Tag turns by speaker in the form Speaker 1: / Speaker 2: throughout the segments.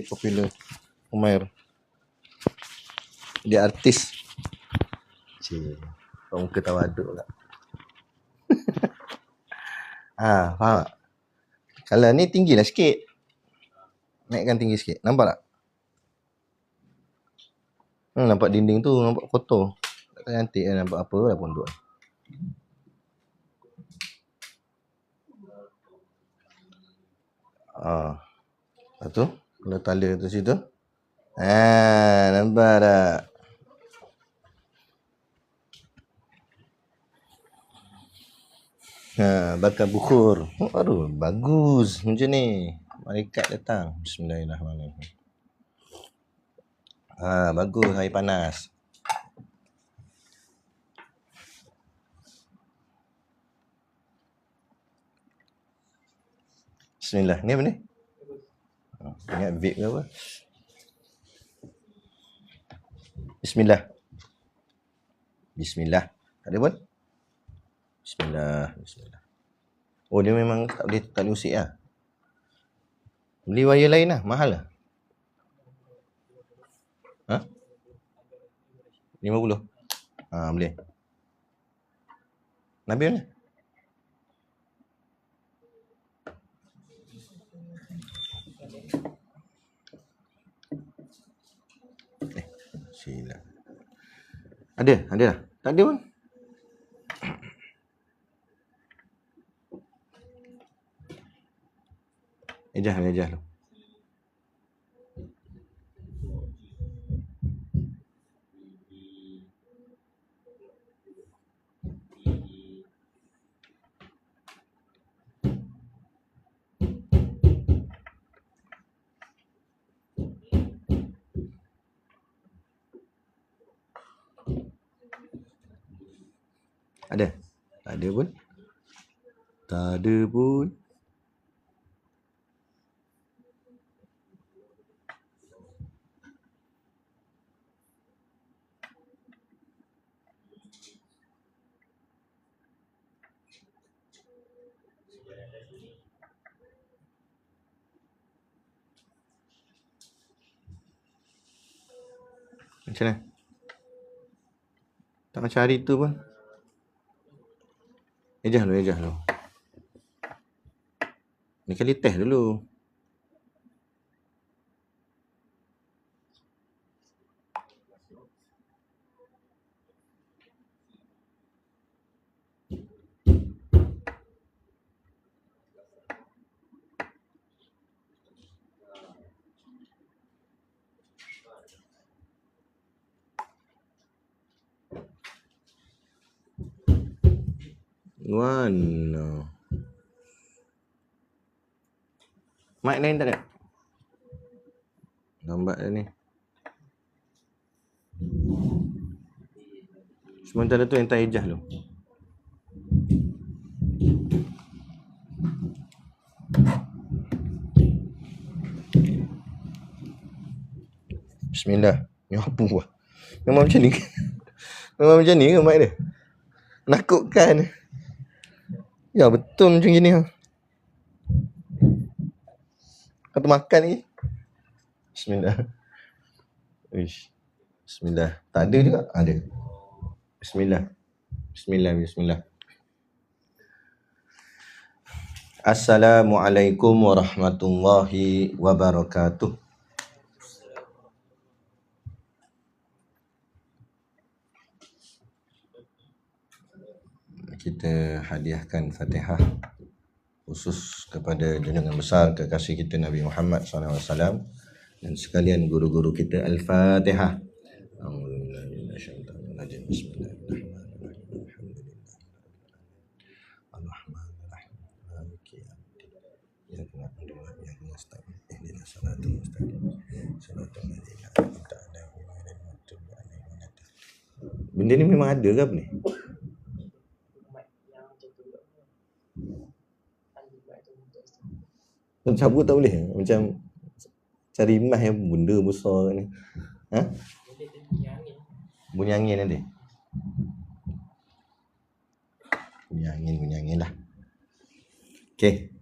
Speaker 1: Popular Umair. Dia artis. Cik, muka tawaduk pula. Faham tak? Kalau ni tinggilah sikit. Naikkan tinggi sikit. Nampak tak? Nampak dinding tu nampak kotor. Tak cantik kan, nampak apa lah pondok. Lepas tu kalau tala tu situ. Nampak tak? Bakar bukur. Aduh, bagus macam ni. Malaikat datang. Bismillahirrahmanirrahim. Bagus air panas. Bismillah. Ni apa ni? Ingat vape ke apa? Bismillah. Bismillah. Tak ada pun? Bismillah. Bismillah. Oh, dia memang tak boleh usik lah. Beli wire lain lah. Mahal lah. 50? Boleh. Nabil mana? Sila. Ada lah. Tak ada pun. Ejah lu. Ada? Tak ada pun. Tak ada pun. Macam mana? Tak macam hari tu pun. Ejah lu. Ni kali test dulu. One. Mic lain tak ada? Lambat dah ni. Sementara tu yang tak ejah lu. Bismillah. Ni apa buah? Memang macam ni ke? Memang macam ni ke mic dia? Nakutkan. Ya betul macam gini. Kata makan lagi. Bismillah. Bismillah. Tak ada juga? Ada. Bismillah. Assalamualaikum warahmatullahi wabarakatuh. Kita hadiahkan Fatihah khusus kepada junjungan besar kekasih kita Nabi Muhammad SAW dan sekalian guru-guru kita. Al-Fatihah. Benda ni memang ada ke apa ni? Cabut tak boleh? Macam cari emas yang benda besar ni. Bunyi angin nanti. Bunyi angin lah. Okay.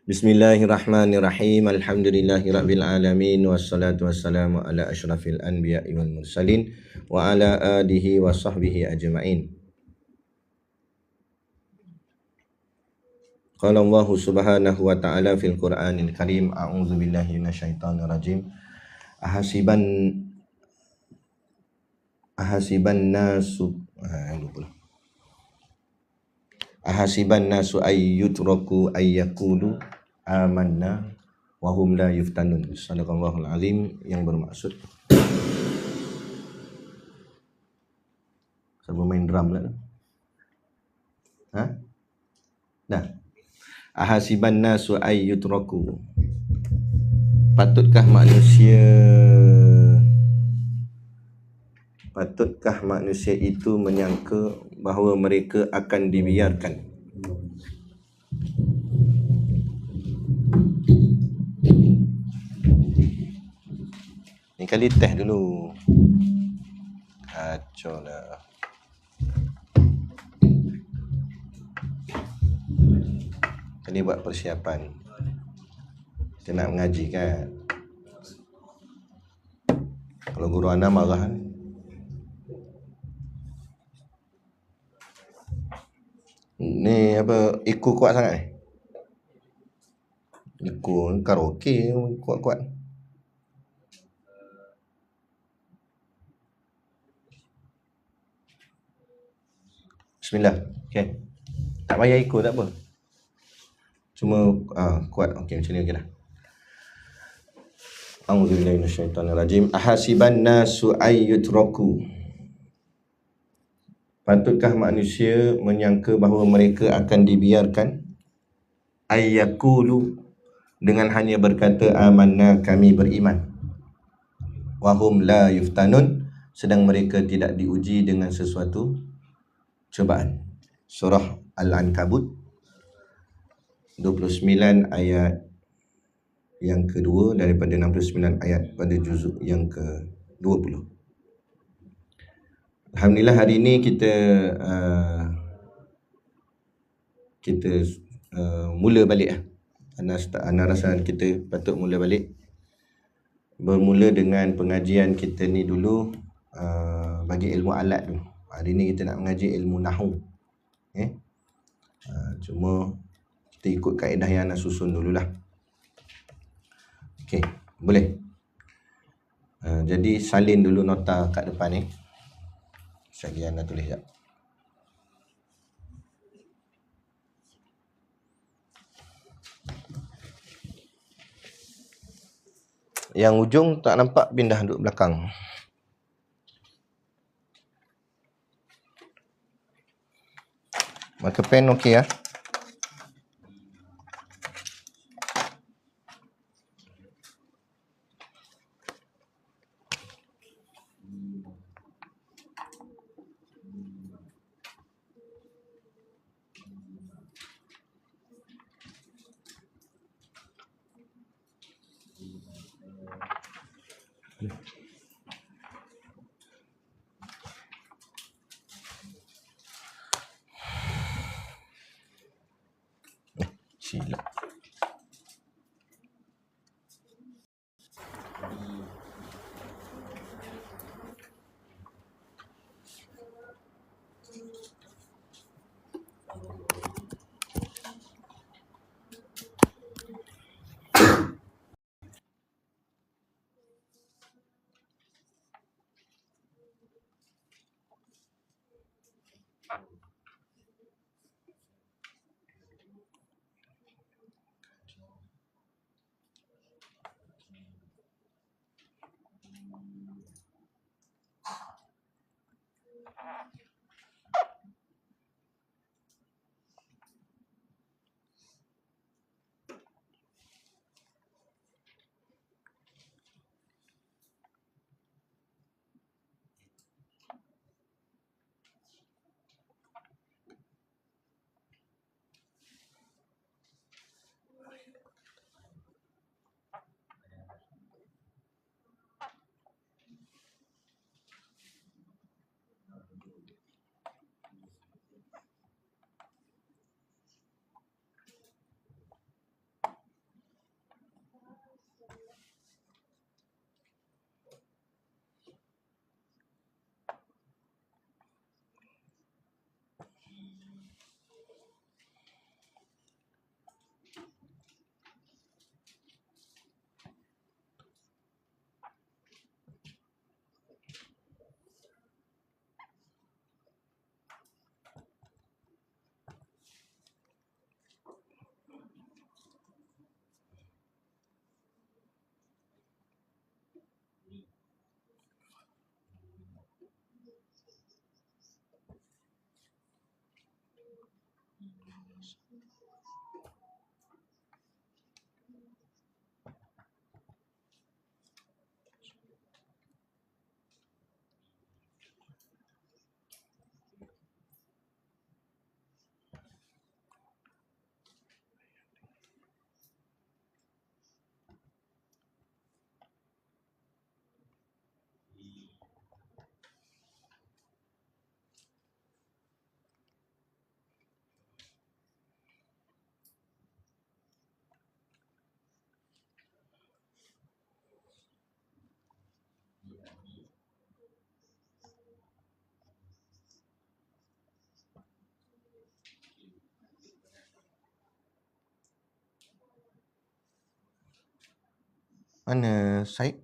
Speaker 1: Bismillahirrahmanirrahim. Alhamdulillahirabbil alamin wassalatu wassalamu ala asyrafil anbiya'i wal mursalin wa ala alihi wa sahbihi ajma'in. Qala Allah subhanahu wa ta'ala fil Qur'anil Karim, a'udzu billahi minasyaitonir rajim. Ahasiban nasu ayyutraku ayyakulu amanna wa hum la yuftanun. Sadaqallahul azim, yang bermaksud, siapa main drum lah tu? Dah. Ahasiban nasu ayyutraku, Patutkah manusia itu menyangka bahawa mereka akan dibiarkan? Ni kali test dulu. Kacau lah. Kali buat persiapan. Kita nak mengaji kan. Kalau guru Ana marah kan. Ni apa, ikut kuat sangat ni. Ikut karaoke kuat-kuat. Bismillah. Okay. Tak payah ikut, tak apa. Cuma kuat. Okey, macam ni okeylah. A'udzubillahi minasyaitonirrajim. Ahasiban nasu ayyutraku, patutkah manusia menyangka bahawa mereka akan dibiarkan? Ayyakulu, dengan hanya berkata amanna, kami beriman. Wahum la yuftanun, sedang mereka tidak diuji dengan sesuatu cubaan. Surah Al-Ankabut 29 ayat yang kedua daripada 69 ayat pada juzuk yang ke-20. Alhamdulillah, hari ini kita mula balik. Ana rasa kita patut mula balik. Bermula dengan pengajian kita ni dulu, bagi ilmu alat dulu. Hari ni kita nak mengaji ilmu nahu. Cuma kita ikut kaedah yang Ana susun dululah. Okey, boleh. Jadi salin dulu nota kat depan ni. Sekali Ana tulis sekejap. Yang ujung tak nampak, pindah duduk belakang. Marker pen okey ya. Silap. Mana Syed?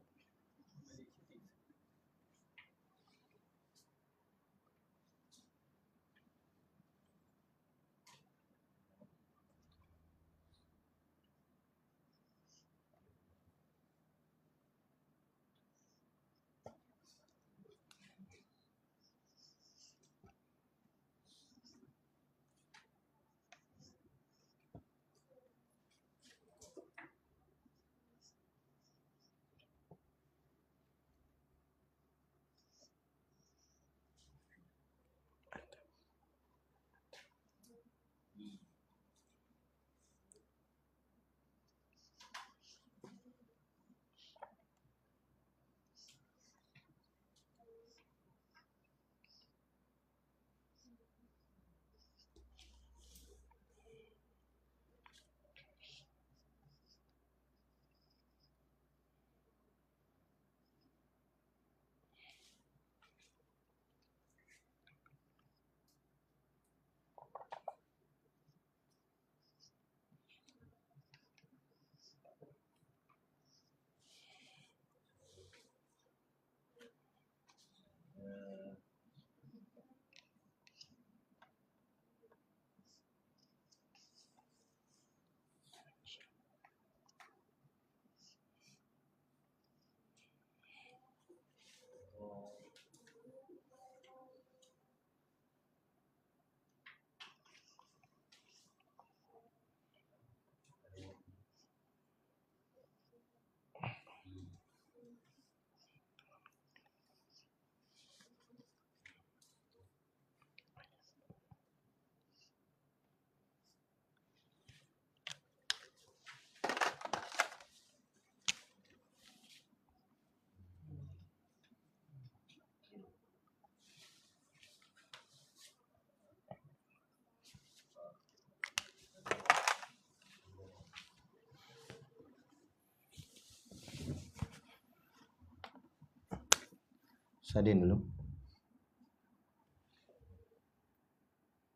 Speaker 1: Sadin dulu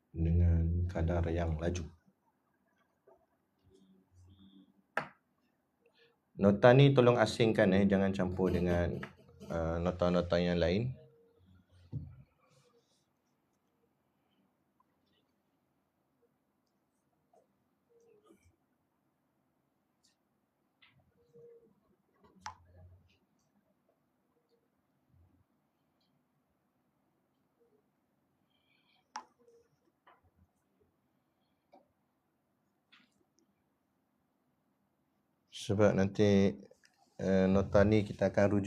Speaker 1: dengan kadar yang laju. Nota ni tolong asingkan, jangan campur dengan nota-nota yang lain. Sebab nanti nota ni kita akan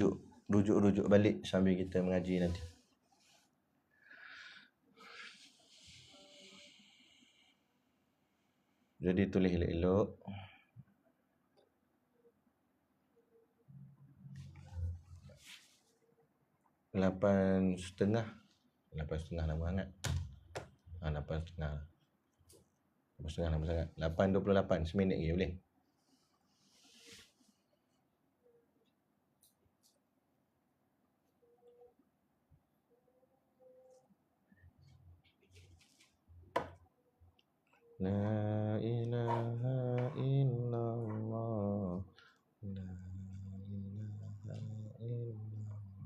Speaker 1: rujuk balik sambil kita mengaji nanti. Jadi tulis elok-elok. Lapan setengah nama sangat. 8.30. 8.30 nama sangat. 8.28, seminit lagi boleh. La ilaha illallah. La ilaha illallah.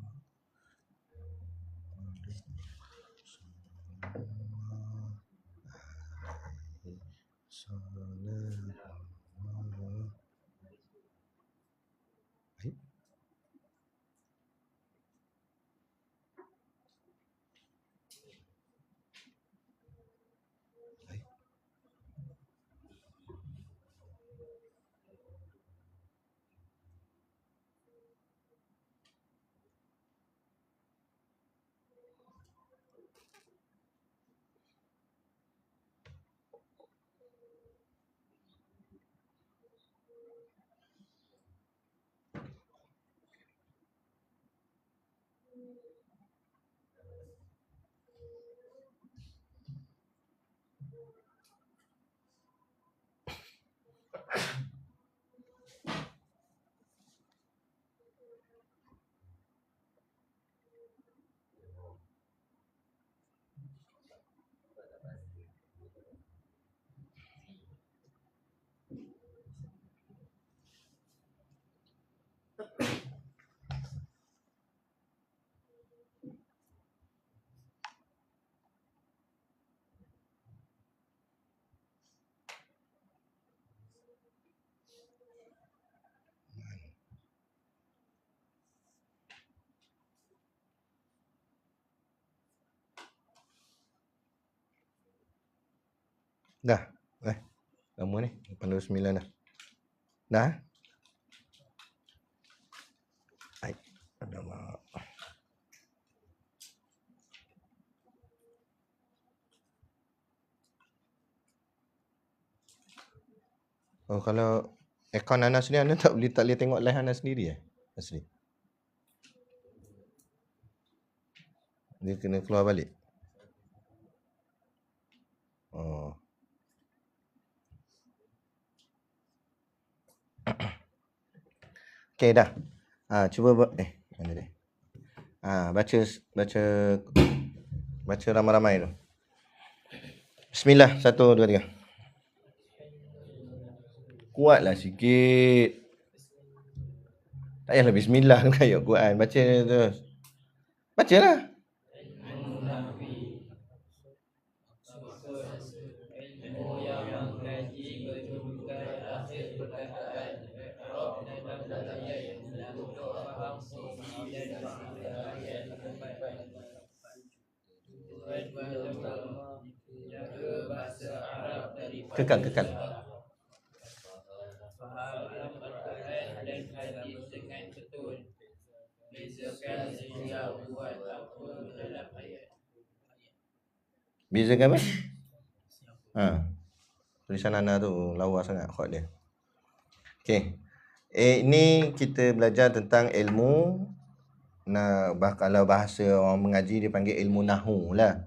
Speaker 1: Dah. Lama ni. 89 dah. Dah? Baik. Alamak. Oh, kalau akaun Anas ni Anda tak boleh tengok live Anas sendiri asli. Dia kena keluar balik. Oh. Okey dah. Cuba mana dia? Baca ramai-ramai tu. Bismillah, 1 2 3. Kuatlah sikit. Tak payahlah bismillah tu ayat Quran. Baca terus. Bacalah. Kekal. Bezakan apa? Tulisan Ana tu lawa sangat khot dia. Okey. Ini kita belajar tentang ilmu kalau bahasa orang mengaji dia panggil ilmu nahwu lah.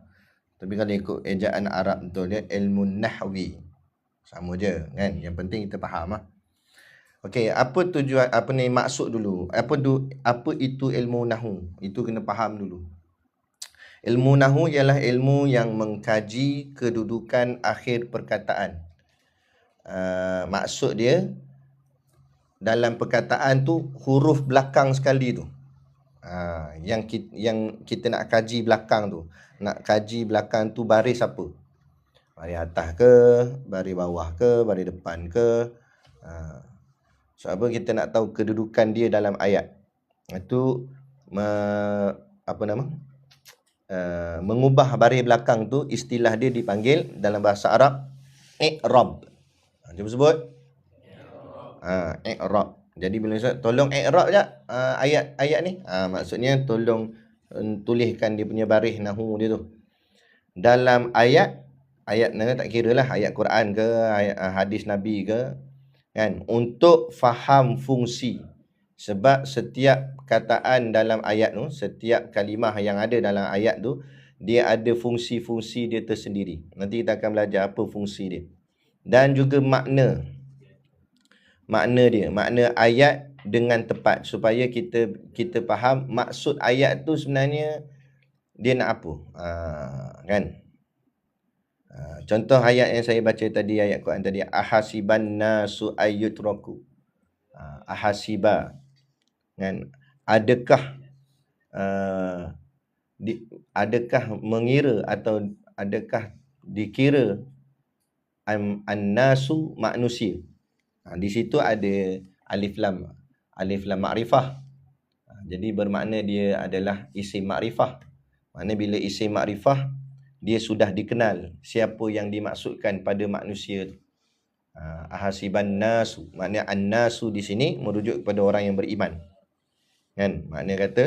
Speaker 1: Tapi kalau ikut ejaan Arab betul dia ilmu nahwi. Sama je kan. Yang penting kita faham lah. Okey, apa tujuan maksud dulu? Apa itu ilmu nahwu? Itu kena faham dulu. Ilmu nahwu ialah ilmu yang mengkaji kedudukan akhir perkataan. Maksud dia dalam perkataan tu huruf belakang sekali tu. Yang kita nak kaji belakang tu. Nak kaji belakang tu baris apa? Baris atas ke, baris bawah ke, baris depan ke. Sebab kita nak tahu kedudukan dia dalam ayat. Itu mengubah baris belakang tu istilah dia dipanggil dalam bahasa Arab i'rab. Cuba sebut. I'rab. Jadi bila tolong i'rab je ayat ni. Maksudnya tolong tuliskan dia punya baris nahwu dia tu. Dalam ayat mana tak kira lah, ayat Quran ke, ayat hadis Nabi ke, kan, untuk faham fungsi. Sebab setiap kataan dalam ayat tu, setiap kalimah yang ada dalam ayat tu, dia ada fungsi-fungsi dia tersendiri. Nanti kita akan belajar apa fungsi dia. Dan juga makna dia, makna ayat dengan tepat, supaya kita faham maksud ayat tu sebenarnya dia nak apa. Kan? Contoh ayat yang saya baca tadi, ayat Quran tadi, ahasiban nasu ayyutraku. Ahasiba, kan, adakah mengira atau adakah dikira an-nasu manusia. Di situ ada alif lam ma'rifah. Jadi bermakna dia adalah isim ma'rifah. Maknanya bila isim ma'rifah, dia sudah dikenal siapa yang dimaksudkan pada manusia tu. Ahasiban nasu, maknanya an-nasu di sini merujuk kepada orang yang beriman. Kan? Maknanya kata,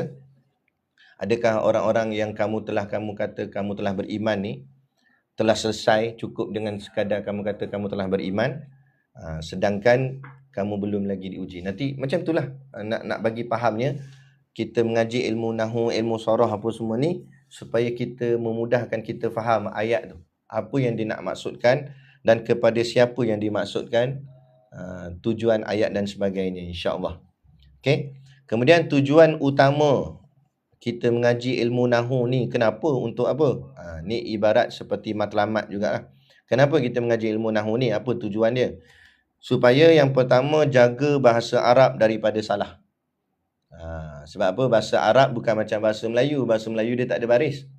Speaker 1: adakah orang-orang yang kamu kata kamu telah beriman ni telah selesai cukup dengan sekadar kamu kata kamu telah beriman, sedangkan kamu belum lagi diuji. Nanti macam itulah nak bagi fahamnya. Kita mengaji ilmu nahwu, ilmu sarah apa semua ni supaya kita memudahkan kita faham ayat tu, apa yang dia nak maksudkan dan kepada siapa yang dimaksudkan, tujuan ayat dan sebagainya, insya-Allah. Okey. Kemudian tujuan utama kita mengaji ilmu nahwu ni kenapa, untuk apa? Ni ibarat seperti matlamat jugalah. Kenapa kita mengaji ilmu nahwu ni? Apa tujuan dia? Supaya yang pertama jaga bahasa Arab daripada salah. Sebab apa? Bahasa Arab bukan macam bahasa Melayu. Bahasa Melayu dia tak ada baris.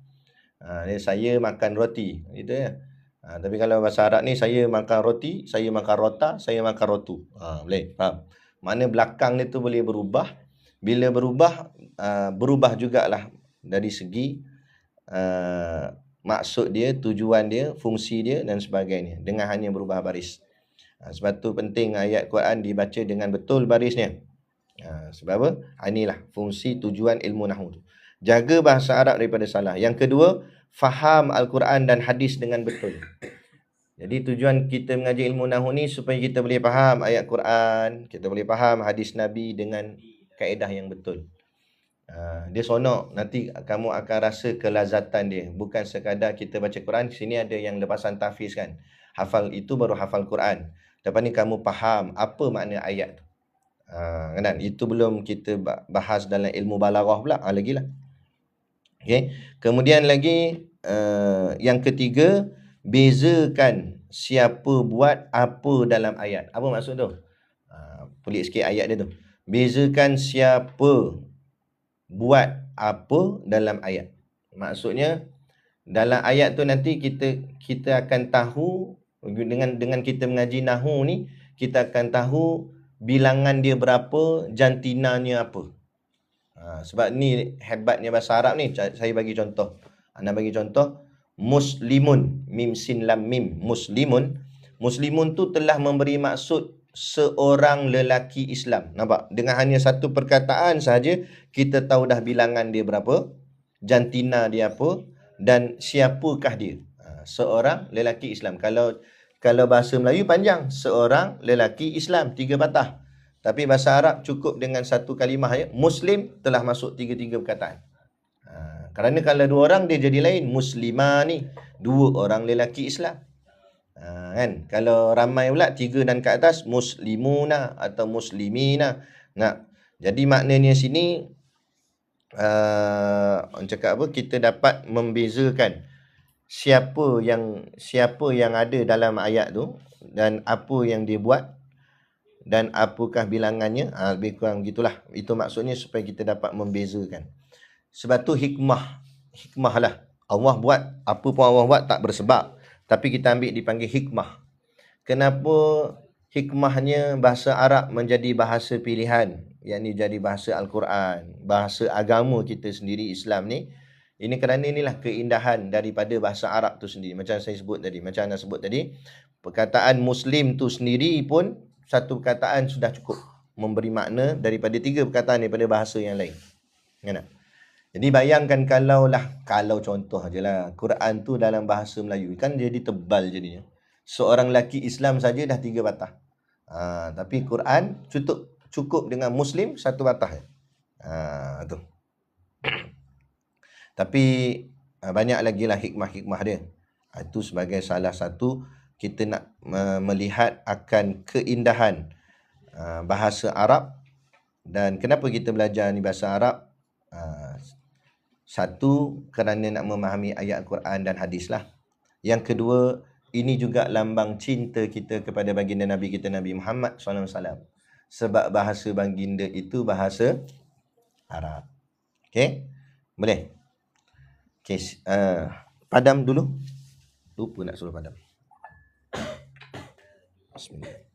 Speaker 1: Saya makan roti, gitu ya. Tapi kalau bahasa Arab ni, saya makan roti, saya makan rota, saya makan rotu. Boleh, faham? Makna belakang dia tu boleh berubah. Bila berubah, berubah jugalah dari segi maksud dia, tujuan dia, fungsi dia dan sebagainya dengan hanya berubah baris. Sebab tu penting ayat Quran dibaca dengan betul barisnya. Sebab apa? Inilah fungsi tujuan ilmu nahwu tu. Jaga bahasa Arab daripada salah. Yang kedua, faham Al-Quran dan hadis dengan betul. Jadi tujuan kita mengaji ilmu nahwu ni supaya kita boleh faham ayat Quran, kita boleh faham hadis Nabi dengan kaedah yang betul. Dia sonok, nanti kamu akan rasa kelazatan dia. Bukan sekadar kita baca Quran, sini ada yang lepasan tahfiz kan. Hafal itu baru hafal Quran. Lepas ni kamu faham apa makna ayat tu. Kan? Itu belum kita bahas dalam ilmu balaghah pula. Lagilah. Okay. Kemudian lagi yang ketiga, bezakan siapa buat apa dalam ayat. Apa maksud tu? Pelik sikit ayat dia tu. Bezakan siapa buat apa dalam ayat. Maksudnya dalam ayat tu nanti kita akan tahu dengan kita mengaji nahwu ni, kita akan tahu bilangan dia berapa, jantinanya apa. Sebab ni hebatnya bahasa Arab ni. Saya bagi contoh. Anda bagi contoh. Muslimun, mim sin lam mim, muslimun. Muslimun tu telah memberi maksud seorang lelaki Islam. Nampak? Dengan hanya satu perkataan sahaja kita tahu dah bilangan dia berapa, jantina dia apa dan siapakah dia. Seorang lelaki Islam. Kalau bahasa Melayu panjang, seorang lelaki Islam, 3 patah. Tapi bahasa Arab cukup dengan satu kalimah ya. Muslim telah masuk 3 perkataan. Kerana kalau 2 orang dia jadi lain. Muslimah ni 2 orang lelaki Islam. Kan? Kalau ramai pula 3 dan ke atas, muslimuna atau muslimina. Jadi maknanya sini orang cakap apa? Kita dapat membezakan siapa yang ada dalam ayat tu dan apa yang dia buat dan apakah bilangannya. Lebih kurang gitulah. Itu maksudnya supaya kita dapat membezakan. Sebab tu hikmah lah. Allah buat apa pun Allah buat tak bersebab, tapi kita ambil dipanggil hikmah. Kenapa hikmahnya bahasa Arab menjadi bahasa pilihan, yakni jadi bahasa Al-Quran, bahasa agama kita sendiri Islam ni? Ini kerana inilah keindahan daripada bahasa Arab tu sendiri. Macam saya sebut tadi, macam anda sebut tadi, perkataan Muslim tu sendiri pun satu perkataan sudah cukup memberi makna daripada 3 perkataan daripada bahasa yang lain. Kan? Jadi bayangkan kalau contoh je lah, Quran tu dalam bahasa Melayu kan jadi tebal jadinya. Seorang lelaki Islam saja dah 3 patah. Tapi Quran cukup dengan Muslim 1 patah. Tu. Tapi banyak lagi lah hikmah-hikmah dia. Itu sebagai salah satu kita nak melihat akan keindahan bahasa Arab. Dan kenapa kita belajar ni bahasa Arab? Satu, kerana nak memahami ayat Quran dan hadis lah. Yang kedua, ini juga lambang cinta kita kepada baginda Nabi kita, Nabi Muhammad SAW. Sebab bahasa baginda itu bahasa Arab. Okay? Boleh? Okay. Padam dulu. Lupa nak suruh padam. Bismillah.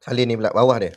Speaker 1: Salin ni pula bawah dia.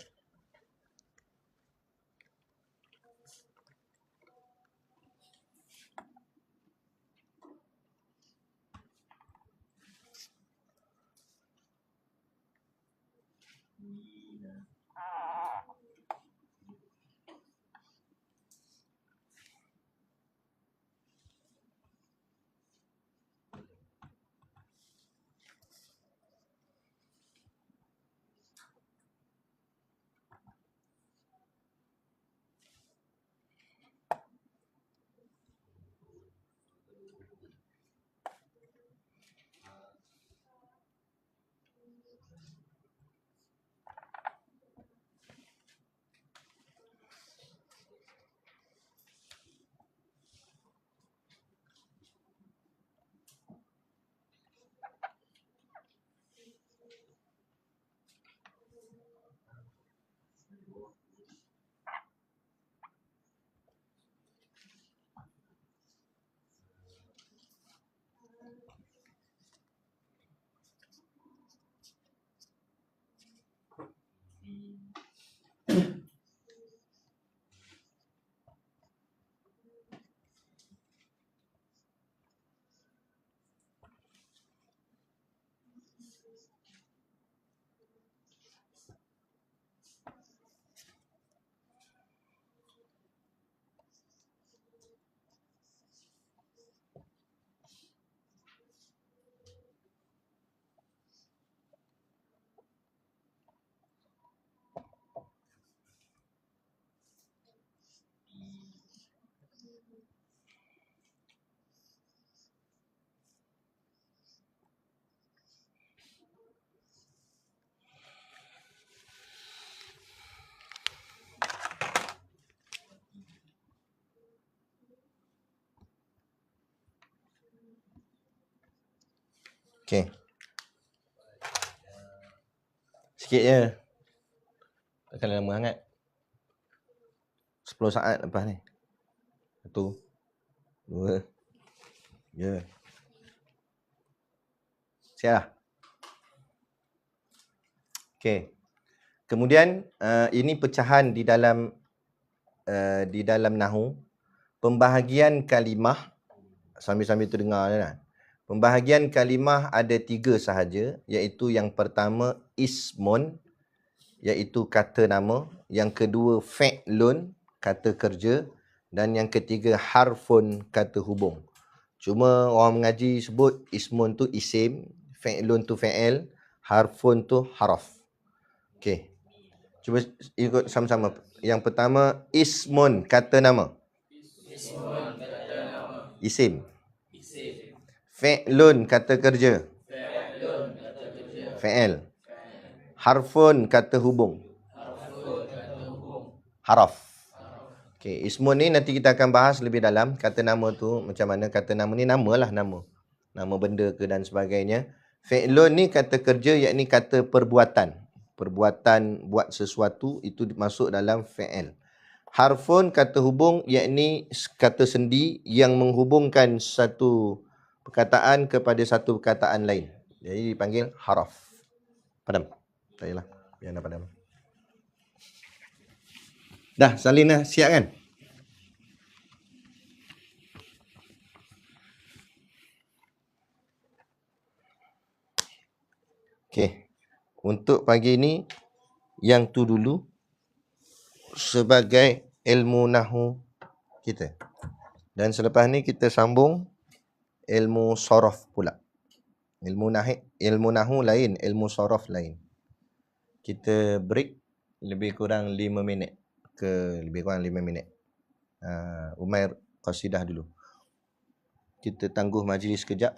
Speaker 1: Okey. Sikit je. Takkan lama sangat. 10 saat lepas ni. 1, 2, 3. Siap lah. Okey. Kemudian ini pecahan di dalam nahu. Pembahagian kalimah, sambil-sambil tu dengar je lah. Pembahagian kalimah ada 3 sahaja, iaitu yang pertama ismun, iaitu kata nama, yang kedua fi'lun, kata kerja, dan yang ketiga harfun, kata hubung. Cuma orang mengaji sebut ismun tu isim, fi'lun tu fi'il, harfun tu haraf. Okey. Cuba ikut sama-sama. Yang pertama ismun, kata nama. Isim. Fi'lun, kata kerja. Fi'il. Harfun, kata hubung. Haraf. Okey, ismun ni nanti kita akan bahas lebih dalam. Kata nama tu macam mana. Kata nama ni namalah nama. Nama benda ke dan sebagainya. Fi'lun ni kata kerja, yakni kata perbuatan. Perbuatan buat sesuatu itu masuk dalam fi'il. Harfun kata hubung, yakni kata sendi yang menghubungkan satu perkataan kepada satu perkataan lain. Jadi dipanggil haraf. Padam? Tak payahlah. Biar dah padam. Dah, salin dah. Siap kan? Okey. Untuk pagi ni, yang tu dulu sebagai ilmu nahu kita. Dan selepas ni kita sambung ilmu sorof pula. Ilmu nahu lain, ilmu sorof lain. Kita break lebih kurang 5 minit ke lebih kurang 5 minit. Umair qasidah dulu. Kita tangguh majlis kejap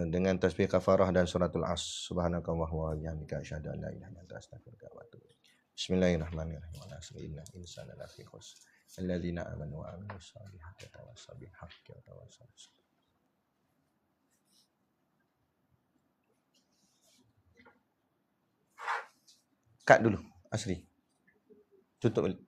Speaker 1: dengan tasbih kafarah dan suratul as. Subhanakallahumma wa bihamdika asyhadu an la ilaha illa anta astaghfiruka wa atubu ilaik. Bismillahirrahmanirrahim. Wa nasrina insana lafi khusr. Alladzina amanu wa amilus solihati wa tawassaw bil haqqi wa tawassaw bis sabr. Cut dulu, Asri. Tutup balik.